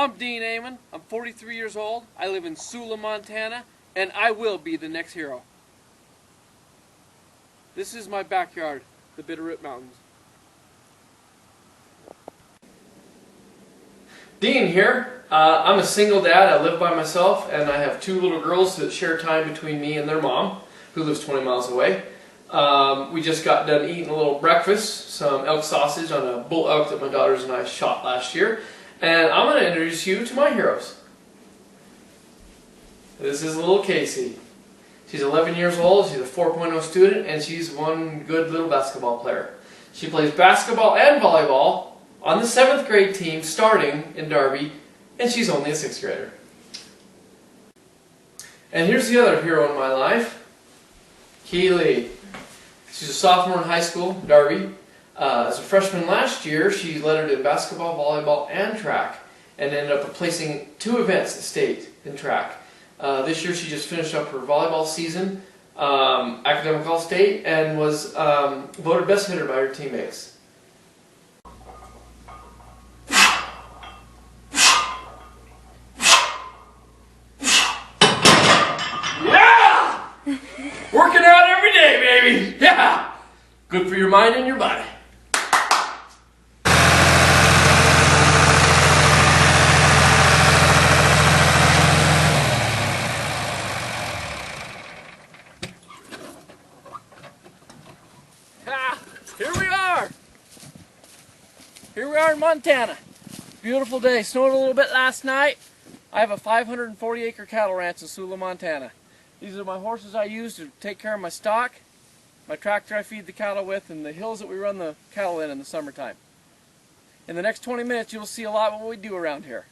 I'm Dean Ehmann. I'm 43 years old. I live in Sula, Montana, and I will be the next hero. This is my backyard, the Bitterroot Mountains. Dean here. I'm a single dad. I live by myself, and I have two little girls that share time between me and their mom, who lives 20 miles away. We just got done eating a little breakfast, some elk sausage on a bull elk that my daughters and I shot last year. And I'm going to introduce you to my heroes. This is little Casey. She's 11 years old, she's a 4.0 student, and she's one good little basketball player. She plays basketball and volleyball on the 7th grade team starting in Darby, and she's only a 6th grader. And here's the other hero in my life, Keely. She's a sophomore in high school, Darby. As a freshman last year, she lettered in basketball, volleyball, and track, and ended up placing 2 events at state in track. This year she just finished up her volleyball season, academic all-state, and was voted best hitter by her teammates. Yeah! Working out every day, baby! Yeah! Good for your mind and your body. Here we are! Here we are in Montana. Beautiful day. Snowed a little bit last night. I have a 540-acre cattle ranch in Sula, Montana. These are my horses I use to take care of my stock, my tractor I feed the cattle with, and the hills that we run the cattle in the summertime. In the next 20 minutes you'll see a lot of what we do around here.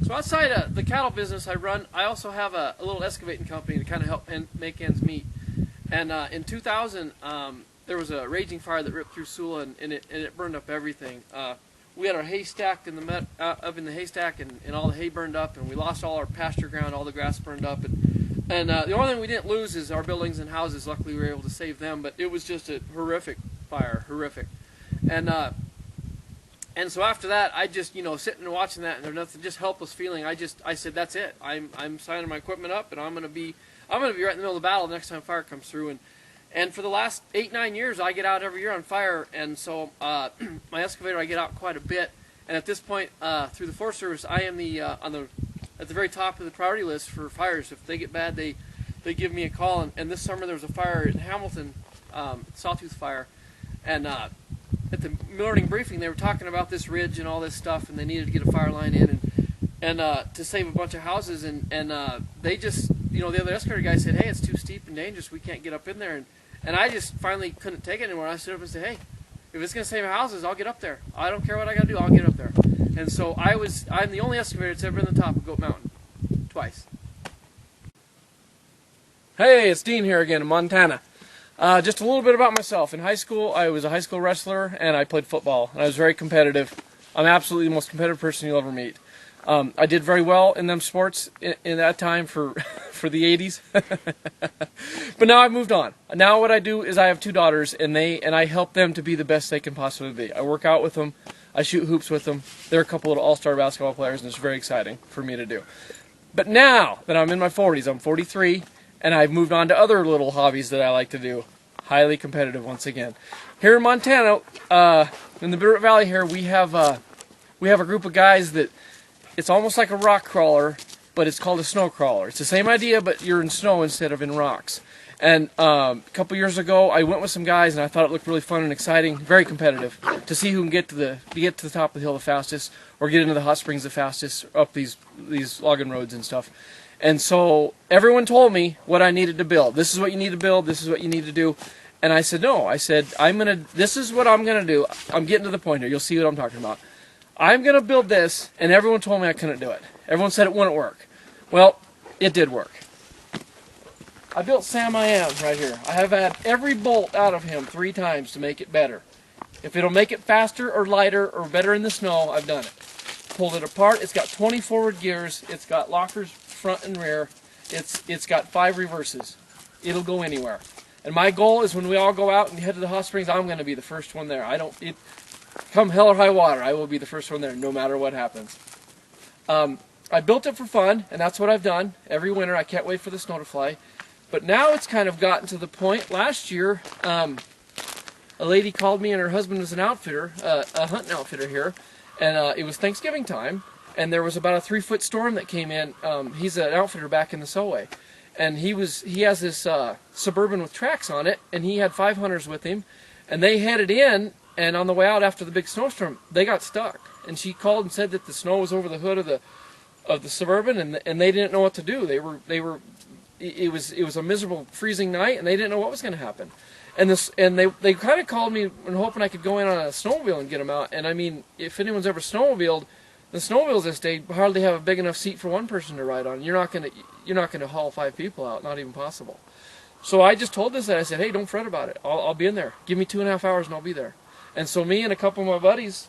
So outside of the cattle business I run, I also have a little excavating company to kind of help make ends meet. And in 2000, there was a raging fire that ripped through Sula, and it burned up everything. We had our hay stacked in the up in the haystack, and all the hay burned up, and we lost all our pasture ground. All the grass burned up, and the only thing we didn't lose is our buildings and houses. Luckily, we were able to save them, but it was just a horrific fire, horrific. And so after that, I just sitting and watching that, and there's nothing, just helpless feeling. I said, that's it. I'm signing my equipment up, and I'm gonna be right in the middle of the battle the next time fire comes through. And for the last 8-9 years, I get out every year on fire, and so my excavator, I get out quite a bit. And at this point, through the Forest Service, I am at the very top of the priority list for fires. If they get bad, they give me a call. And this summer there was a fire in Hamilton, Sawtooth Fire, and at the morning briefing they were talking about this ridge and all this stuff, and they needed to get a fire line in and to save a bunch of houses, and they just, the other excavator guy said, hey, it's too steep and dangerous, we can't get up in there, and I just finally couldn't take it anymore. I stood up and said, hey, if it's going to save houses, I'll get up there. I don't care what I got to do, I'll get up there. And so I'm the only excavator that's ever been on the top of Goat Mountain, twice. Hey, it's Dean here again in Montana. Just a little bit about myself. In high school, I was a high school wrestler, and I played football, and I was very competitive. I'm absolutely the most competitive person you'll ever meet. I did very well in them sports in that time for the 80s. But now I've moved on. Now what I do is I have 2 daughters, and I help them to be the best they can possibly be. I work out with them. I shoot hoops with them. They're a couple of all-star basketball players, and it's very exciting for me to do. But now that I'm in my 40s, I'm 43, and I've moved on to other little hobbies that I like to do. Highly competitive once again. Here in Montana, in the Bitterroot Valley here, we have a group of guys that, it's almost like a rock crawler, but it's called a snow crawler. It's the same idea, but you're in snow instead of in rocks. And a couple years ago, I went with some guys, and I thought it looked really fun and exciting, very competitive, to see who can get to the top of the hill the fastest, or get into the hot springs the fastest, up these logging roads and stuff. And so everyone told me what I needed to build. This is what you need to build. This is what you need to do. And I said, no. I said, this is what I'm gonna do. I'm getting to the point here. You'll see what I'm talking about. I'm going to build this, and everyone told me I couldn't do it. Everyone said it wouldn't work. Well, it did work. I built Sam I Am right here. I have had every bolt out of him 3 times to make it better. If it'll make it faster or lighter or better in the snow, I've done it. Pulled it apart. It's got 20 forward gears. It's got lockers front and rear. It's got 5 reverses. It'll go anywhere. And my goal is when we all go out and head to the hot springs, I'm going to be the first one there. come hell or high water, I will be the first one there, no matter what happens. I built it for fun, and that's what I've done every winter. I can't wait for the snow to fly. But now it's kind of gotten to the point. Last year, a lady called me, and her husband was an outfitter, a hunting outfitter here, and it was Thanksgiving time, and there was about a 3-foot storm that came in. He's an outfitter back in the Selway, and he has this Suburban with tracks on it, and he had 5 hunters with him, and they headed in, and on the way out after the big snowstorm, they got stuck. And she called and said that the snow was over the hood of the Suburban, and they didn't know what to do. It was a miserable freezing night, and they didn't know what was going to happen. And they kind of called me and hoping I could go in on a snowmobile and get them out. And I mean, if anyone's ever snowmobiled, the snowmobiles this day hardly have a big enough seat for one person to ride on. You're not gonna haul 5 people out, not even possible. So I just told this, I said, hey, don't fret about it. I'll be in there. Give me 2.5 hours and I'll be there. And so me and a couple of my buddies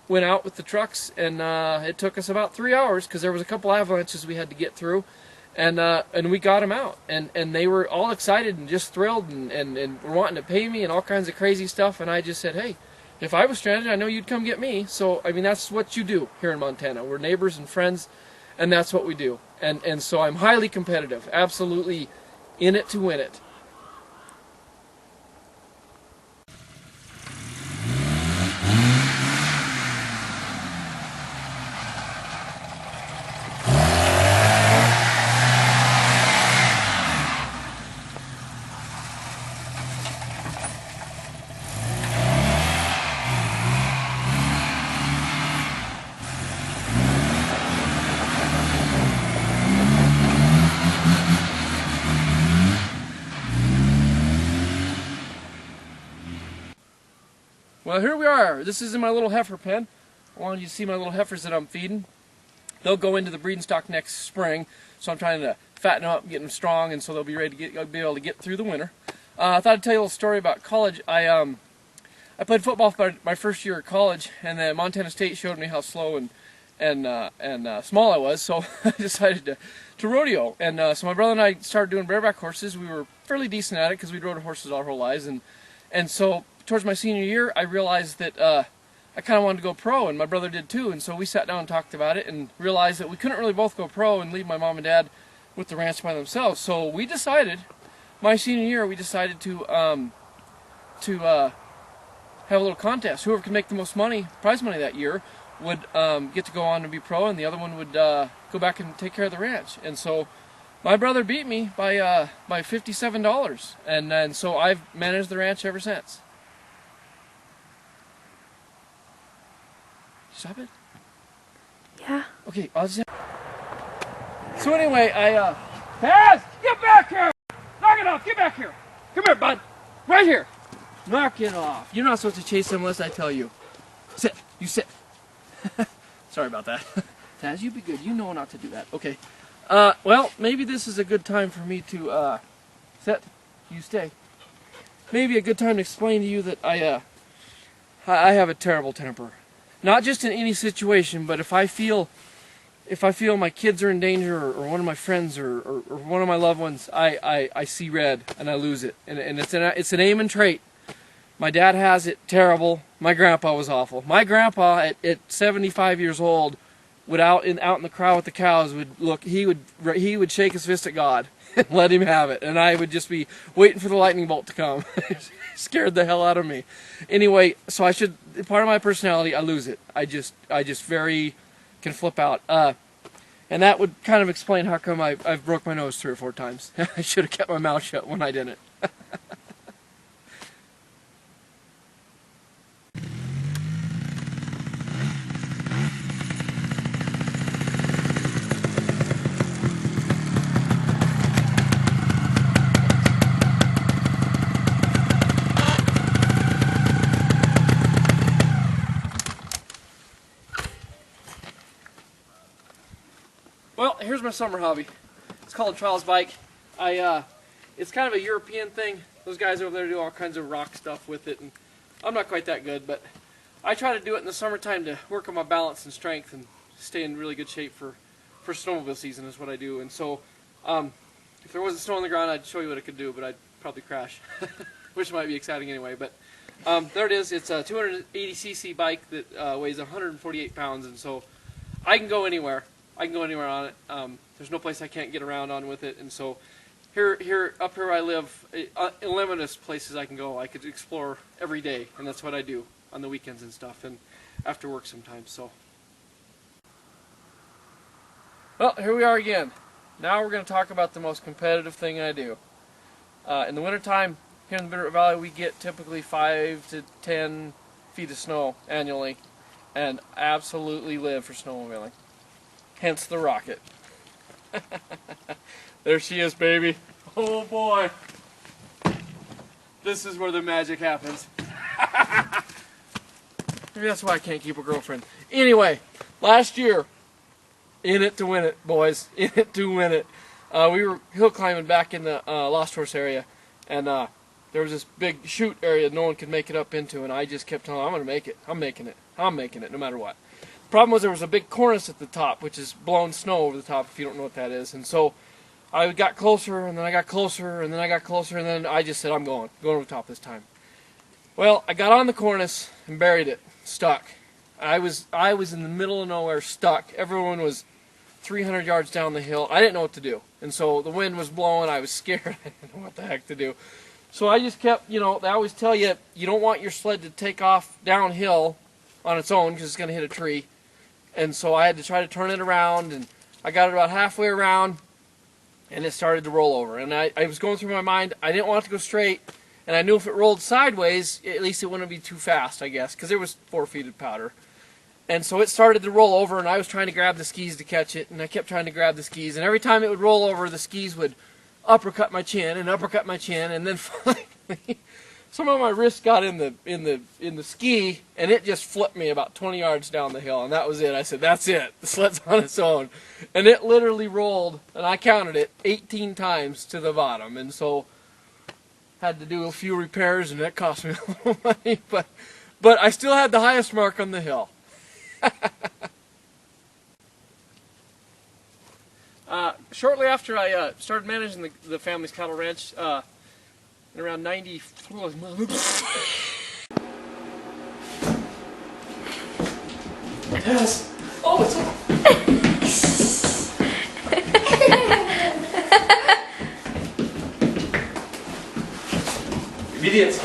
went out with the trucks, and it took us about 3 hours because there was a couple avalanches we had to get through, and we got them out, and they were all excited and just thrilled and were wanting to pay me and all kinds of crazy stuff. And I just said, hey, if I was stranded, I know you'd come get me. So I mean, that's what you do here in Montana. We're neighbors and friends, and that's what we do. And so I'm highly competitive, absolutely in it to win it. Well, here we are. This is in my little heifer pen. I wanted you to see my little heifers that I'm feeding. They'll go into the breeding stock next spring, so I'm trying to fatten them up and get them strong, and so they'll be ready to be able to get through the winter. I thought I'd tell you a little story about college. I played football for my first year at college, and then Montana State showed me how slow and small I was, so I decided to rodeo. And so my brother and I started doing bareback horses. We were fairly decent at it because we'd rode horses all our whole lives, and so towards my senior year, I realized that I kind of wanted to go pro, and my brother did too. And so we sat down and talked about it and realized that we couldn't really both go pro and leave my mom and dad with the ranch by themselves. So we decided, my senior year, we decided to have a little contest. Whoever could make the most money, prize money that year, would get to go on and be pro, and the other one would go back and take care of the ranch. And so my brother beat me by $57, and so I've managed the ranch ever since. Stop it? Yeah. Okay, I'll just... So anyway, Taz, get back here! Knock it off, get back here! Come here, bud! Right here! Knock it off. You're not supposed to chase them unless I tell you. Sit, you sit. Sorry about that. Taz, you be good, you know not to do that. Okay. Well, maybe this is a good time for me to, sit, you stay. Maybe a good time to explain to you that I have a terrible temper. Not just in any situation, but if I feel my kids are in danger, or one of my friends, or one of my loved ones, I see red and I lose it. And it's an Ehmann trait. My dad has it terrible. My grandpa was awful. My grandpa at 75 years old would out in the crowd with the cows he would shake his fist at God and let him have it, and I would just be waiting for the lightning bolt to come. Scared the hell out of me. Anyway, so part of my personality, I lose it. I just very can flip out. And that would kind of explain how come I've broke my nose 3 or 4 times. I should have kept my mouth shut when I didn't. Well, here's my summer hobby. It's called a trials bike. It's kind of a European thing. Those guys over there do all kinds of rock stuff with it, and I'm not quite that good, but I try to do it in the summertime to work on my balance and strength and stay in really good shape for snowmobile season is what I do. And so, if there wasn't snow on the ground, I'd show you what it could do, but I'd probably crash, which might be exciting anyway. But There it is. It's a 280cc bike that weighs 148 pounds, and so I can go anywhere. I can go anywhere on it. There's no place I can't get around on with it, and so up here where I live, limitless places I can go. I could explore every day, and that's what I do on the weekends and stuff, and after work sometimes. So, well, here we are again. Now we're going to talk about the most competitive thing I do. In the wintertime, here in the Bitterroot Valley, we get typically 5 to 10 feet of snow annually, and absolutely live for snowmobiling. Hence the rocket. There she is, baby. Oh boy. This is where the magic happens. Maybe that's why I can't keep a girlfriend. Anyway, last year, in it to win it, boys. In it to win it. We were hill climbing back in the Lost Horse area, and there was this big chute area no one could make it up into, and I just kept telling them, I'm going to make it. I'm making it. I'm making it, no matter what. The problem was there was a big cornice at the top, which is blown snow over the top, if you don't know what that is. And so I got closer, and then I got closer, and then I got closer, and then I just said, I'm going over the top this time. Well, I got on the cornice and buried it, stuck. I was in the middle of nowhere, stuck. Everyone was 300 yards down the hill. I didn't know what to do. And so the wind was blowing. I was scared. I didn't know what the heck to do. So I just kept, they always tell you, you don't want your sled to take off downhill on its own because it's going to hit a tree. And so I had to try to turn it around, and I got it about halfway around, and it started to roll over. And I was going through my mind, I didn't want it to go straight, and I knew if it rolled sideways, at least it wouldn't be too fast, I guess, because there was 4 feet of powder. And so it started to roll over, and I was trying to grab the skis to catch it, and I kept trying to grab the skis, and every time it would roll over, the skis would uppercut my chin, and then finally, some of my wrist got in the ski, and it just flipped me about 20 yards down the hill, and that was it. I said, that's it. The sled's on its own. And it literally rolled, and I counted it 18 times to the bottom, and so had to do a few repairs, and that cost me a little money, but I still had the highest mark on the hill. Shortly after I started managing the family's cattle ranch, in around 90... Yes. Oh, it's obedience.